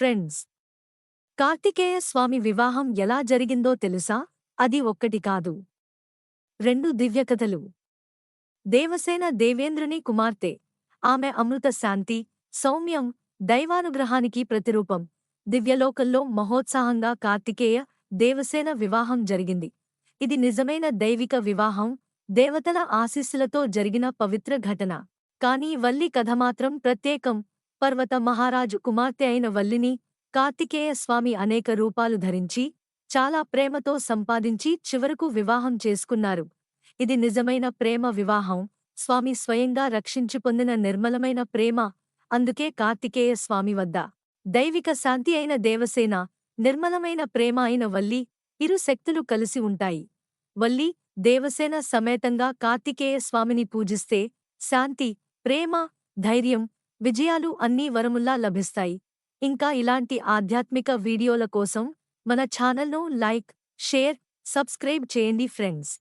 Friends, Karthikeya స్వామి వివాహం ఎలా జరిగిందో తెలుసా? అది ఒక్కటి కాదు, రెండు దివ్యకథలు. దేవసేన దేవేంద్రుని కుమార్తె. ఆమె అమృత శాంతి, సౌమ్యం, దైవానుగ్రహానికి ప్రతిరూపం. దివ్యలోకంలో మహోత్సాహంగా కార్తికేయ, దేవసేన వివాహం జరిగింది. ఇది నిజమైన దైవిక వివాహం, దేవతల ఆశీస్సులతో జరిగిన పవిత్ర ఘటన. కానీ వల్లి కథ మాత్రం ప్రత్యేకం. పర్వత మహారాజు కుమార్తె అయిన వల్లిని కార్తికేయ స్వామి అనేక రూపాలు ధరించి, చాలా ప్రేమతో సంపాదించి చివరకు వివాహం చేసుకున్నారు. ఇది నిజమైన ప్రేమ వివాహం, స్వామి స్వయంగా రక్షించి పొందిన నిర్మలమైన ప్రేమ. అందుకే కార్తికేయ స్వామి వద్ద దైవిక శాంతి అయిన దేవసేన, నిర్మలమైన ప్రేమ అయిన వల్లి, ఇరు శక్తులు కలిసి ఉంటాయి. వల్లి, దేవసేన సమేతంగా కార్తికేయ స్వామిని పూజిస్తే శాంతి, ప్రేమ, ధైర్యం, విజయాలు అన్నీ వరముల్లా లభిస్తాయి. ఇంకా ఇలాంటి ఆధ్యాత్మిక వీడియోల కోసం మన ఛానల్ను లైక్, షేర్, సబ్స్క్రైబ్ చేయండి ఫ్రెండ్స్.